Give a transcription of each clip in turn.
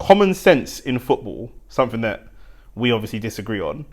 common sense in football, something that we obviously disagree on.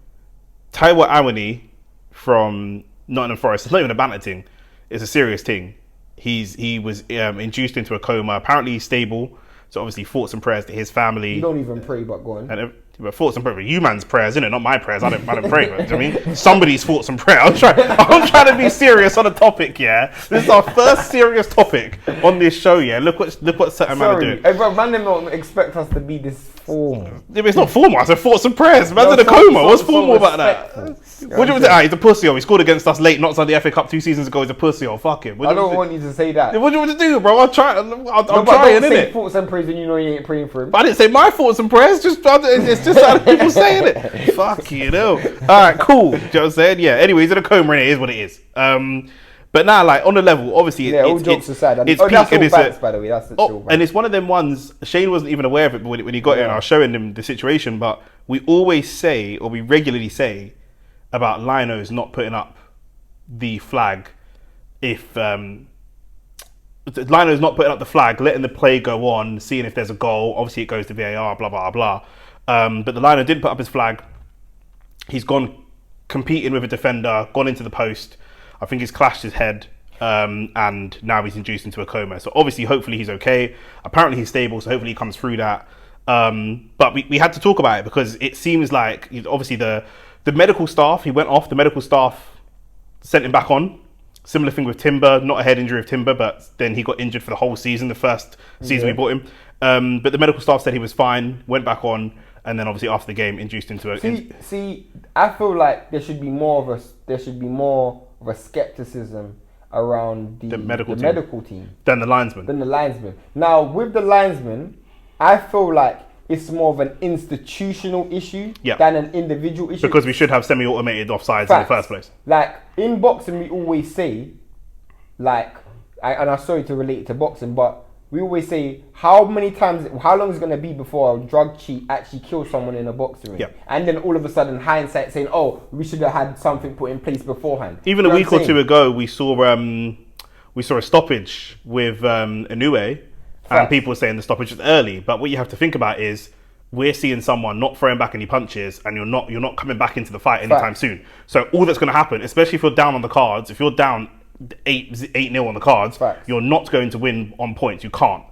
Taiwo Awoniyi from Nottingham Forest, it's not even a banter thing, it's a serious thing. He was induced into a coma. Apparently he's stable, so obviously thoughts and prayers to his family. You don't even pray, but go on. And but thoughts and prayers, you man's prayers, innit? Not my prayers. I don't pray. But, do you know what I mean? Somebody's thoughts and prayers. I'm trying to be serious on a topic. Yeah, this is our first serious topic on this show. Yeah, look what certain man are doing. But man, don't expect us to be this formal. Yeah, it's not formal. I said thoughts and prayers. Man's in a coma. What's formal about that? What do you say? He's a pussy. He scored against us late. Not on the FA Cup 2 seasons ago. He's a pussy. Fuck him. I don't want you to say that. What do you want to do, bro? I'm trying, don't say thoughts and prayers when you know you ain't praying for him. But I didn't say my thoughts and prayers. It's just how people saying it. Fuck you know. All right, cool. Do you know what I'm saying? Yeah. Anyway, he's in a coma and it is what it is. But now, like on the level, obviously, all jokes aside, it's that's all facts, by the way. That's the chill, and it's one of them ones. Shane wasn't even aware of it, but when he got here, and I was showing him the situation. But we always say, or we regularly say, about Linos not putting up the flag if Lino's not putting up the flag, letting the play go on, seeing if there's a goal. Obviously, it goes to VAR, blah blah blah. But the Lino didn't put up his flag. He's gone competing with a defender, gone into the post. I think he's clashed his head, and now he's induced into a coma. So obviously, hopefully he's okay. Apparently he's stable, so hopefully he comes through that. But we had to talk about it because it seems like obviously the medical staff, he went off, the medical staff sent him back on. Similar thing with Timber, not a head injury of Timber, but then he got injured for the whole season, the first season we bought him. But the medical staff said he was fine, went back on, and then obviously after the game induced into a... See, I feel like there should be more of a skepticism around the medical team than the linesman. Now, with the linesman, I feel like it's more of an institutional issue than an individual issue. Because we should have semi-automated offsides in the first place. Like, in boxing, we always say, and I'm sorry to relate it to boxing, but we always say, how long is it going to be before a drug cheat actually kills someone in a boxing ring? And then all of a sudden, hindsight saying, oh, we should have had something put in place beforehand. Even a week or two ago, we saw a stoppage with Inoue. And people were saying the stoppage is early, but what you have to think about is we're seeing someone not throwing back any punches, and you're not coming back into the fight anytime soon. So all that's going to happen, especially if you're down on the cards, if you're down 8-0 on the cards, you're not going to win on points. You can't.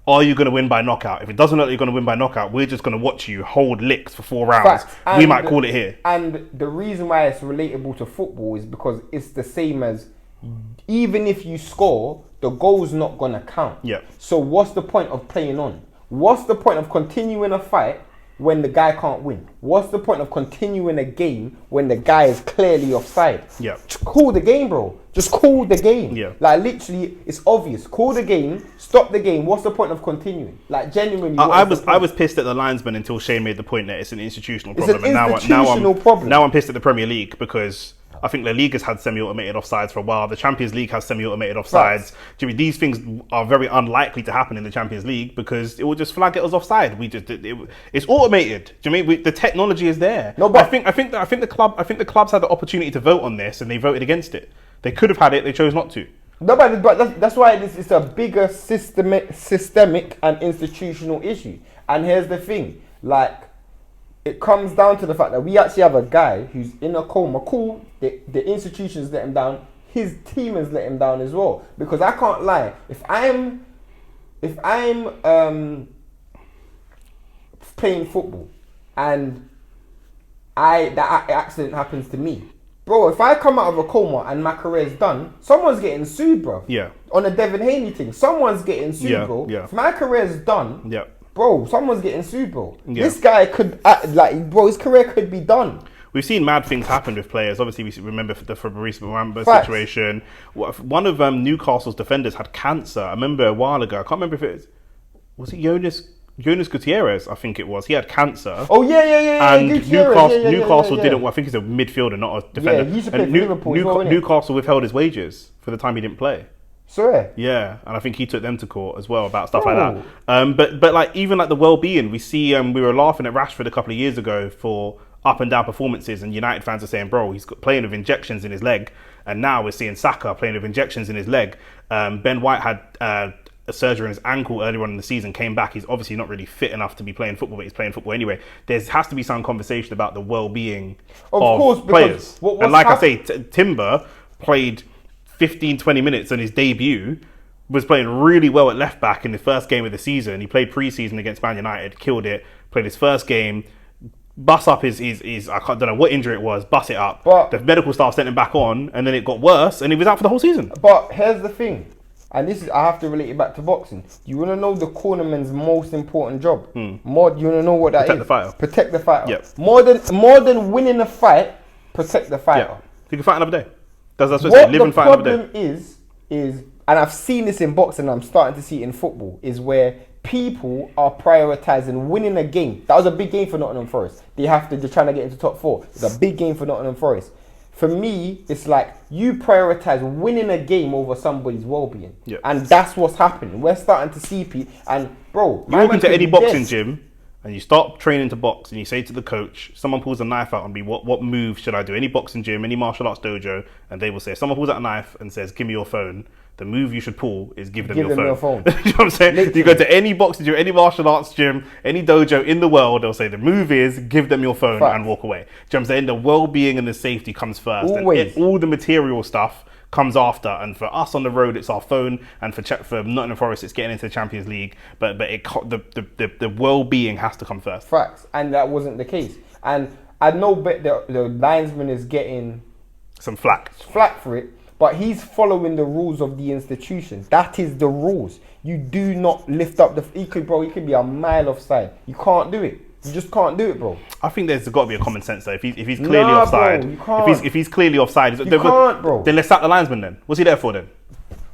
Are you going to win by knockout? If it doesn't look like you're going to win by knockout, we're just going to watch you hold licks for 4 rounds. We might call it here. And the reason why it's relatable to football is because it's the same as even if you score, the goal's not going to count. So what's the point of playing on? What's the point of continuing a fight when the guy can't win? What's the point of continuing a game when the guy is clearly offside? Just call the game, bro. Just call the game. Like, literally, it's obvious. Call the game, stop the game. What's the point of continuing? Like, genuinely, I was pissed at the linesman until Shane made the point that it's an institutional problem. It's an institutional problem. Now I'm pissed at the Premier League because I think La Liga's had semi-automated offsides for a while. The Champions League has semi-automated offsides. Jimmy, these things are very unlikely to happen in the Champions League because it will just flag it as offside. It's automated. Do you mean the technology is there? No, but I think the clubs had the opportunity to vote on this and they voted against it. They could have had it. They chose not to. No, but that's why it's a bigger systemic and institutional issue. And here's the thing, like, it comes down to the fact that we actually have a guy who's in a coma. Cool, the institutions let him down. His team has let him down as well. Because I can't lie, if I'm playing football and that accident happens to me, bro, if I come out of a coma and my career's done, someone's getting sued, bro. On a Devin Haney thing, someone's getting sued, bro. If my career's done, bro, someone's getting sued, bro. This guy could, bro, his career could be done. We've seen mad things happen with players. Obviously, we remember the Fabrice Muamba situation. One of Newcastle's defenders had cancer. I remember a while ago. I can't remember if was it Jonas Gutierrez, I think it was. He had cancer. Oh, yeah. And Newcastle didn't. Well, I think he's a midfielder, not a defender. Yeah, he used to play for Liverpool. Newcastle withheld his wages for the time he didn't play. Sorry. Yeah, and I think he took them to court as well about stuff like that. But like even like the well-being, we see we were laughing at Rashford a couple of years ago for up and down performances, and United fans are saying, bro, he's playing with injections in his leg, and now we're seeing Saka playing with injections in his leg. Ben White had a surgery on his ankle earlier on in the season, came back. He's obviously not really fit enough to be playing football, but he's playing football anyway. There has to be some conversation about the well-being of players. And like I say, Timber played 15, 20 minutes on his debut, was playing really well at left back in the first game of the season. He played pre-season against Man United, killed it, played his first game, bust up his I don't know what injury it was, bust it up. But the medical staff sent him back on, and then it got worse, and he was out for the whole season. But here's the thing, and this is, I have to relate it back to boxing. You want to know the cornerman's most important job? More, you want to know what that Protect is? the fighter. Protect the fighter. Yep. More than winning a fight, protect the fighter. Yeah. You can fight another day. That's what I say. Live and fight another day. What the problem is, and I've seen this in boxing, and I'm starting to see it in football, is where people are prioritising winning a game. That was a big game for Nottingham Forest. They're trying to get into top 4. It's a big game for Nottingham Forest. For me, it's like you prioritise winning a game over somebody's well-being. Yep. And that's what's happening. We're starting to see people, and bro, you walk into any boxing gym and you start training to box, and you say to the coach, someone pulls a knife out on me, what move should I do? Any boxing gym, any martial arts dojo, and they will say, someone pulls out a knife and says, give me your phone. The move you should pull is give them your phone. You know what I'm saying? Literally. You go to any boxing gym, any martial arts gym, any dojo in the world, they'll say the move is give them your phone and walk away. Do you know what I'm saying? The well-being and the safety comes first. Always. And all the material stuff comes after. And for us on the road, it's our phone. And for Nottingham Forest, it's getting into the Champions League. But the well-being has to come first. Facts. And that wasn't the case. And I know the linesman is getting some flack for it. But he's following the rules of the institution. That is the rules. You do not lift up he could be a mile offside. You can't do it. You just can't do it, bro. I think there's got to be a common sense though. If he's clearly offside, bro, you can't. If he's clearly offside, you can't, bro. Then let's sack the linesman. Then what's he there for? Then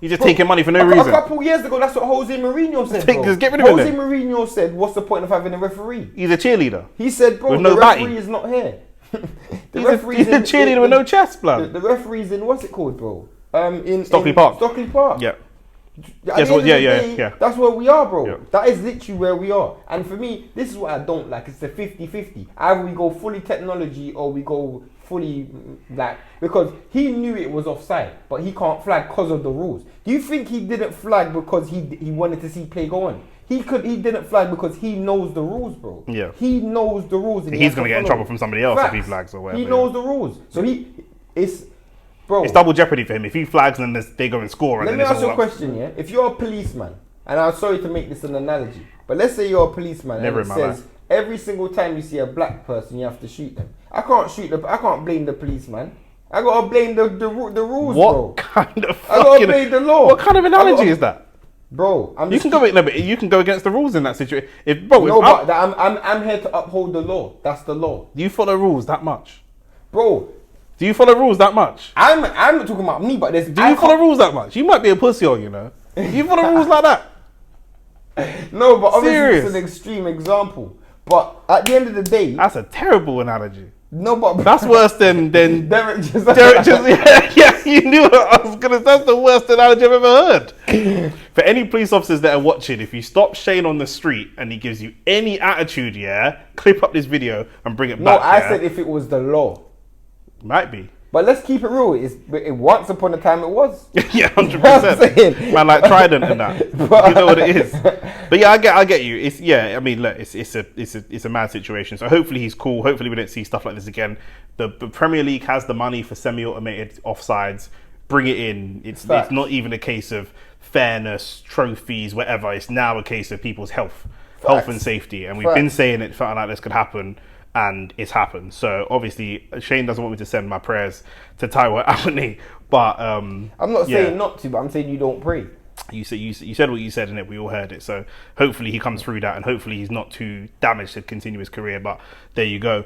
he's just taking money for no reason. A couple years ago, that's what Jose Mourinho said. Just get rid of him. Jose Mourinho said, "What's the point of having a referee?" He's a cheerleader. He said, "Bro, the referee is not here." He's a cheerleader with no chest, blood. The referee's in what's it called, bro? In Stockley Park. Stockley Park. Yeah. Yeah. That's where we are, bro. Yeah. That is literally where we are. And for me, this is what I don't like. It's the 50-50. Either we go fully technology or we go fully because he knew it was offside, but he can't flag because of the rules. Do you think he didn't flag because he wanted to see play go on? He didn't flag because he knows the rules, bro. Yeah. He knows the rules. And he's gonna get in trouble from somebody else if he flags or whatever. He knows the rules. So bro, it's double jeopardy for him. If he flags and then they go and score. Let me ask you a question, yeah? If you're a policeman, and I'm sorry to make this an analogy, but let's say you're a policeman and it says every single time you see a black person, you have to shoot them. I can't blame the policeman. I gotta blame the rules, what bro. What kind of I gotta blame the law. What kind of analogy is that? Bro, you can go against the rules in that situation. I'm here to uphold the law. That's the law. Do you follow rules that much? Bro, do you follow rules that much? I'm not talking about me, but do you follow rules that much? You might be a pussy, you know. Do you follow rules like that? No, but obviously it's an extreme example. But at the end of the day, that's a terrible analogy. No, but that's worse than Derek just yeah, you knew what I was gonna. That's the worst analogy I've ever heard. For any police officers that are watching, if you stop Shane on the street and he gives you any attitude, clip up this video and bring it back. No, I said if it was the law. Might be. But let's keep it real. Once upon a time it was. Yeah, 100%. Man, like Trident and that. You know what it is. But yeah, I get you. I mean, look, it's a mad situation. So hopefully he's cool. Hopefully we don't see stuff like this again. The Premier League has the money for semi-automated offsides. Bring it in. It's not even a case of fairness, trophies, whatever. It's now a case of people's health and safety. And we've been saying it, felt like this could happen. And it's happened. So obviously Shane doesn't want me to send my prayers to Taiwo Awoniyi, but I'm not saying not to, but I'm saying you don't pray. You said what you said, and we all heard it. So hopefully he comes through that, and hopefully he's not too damaged to continue his career. But there you go.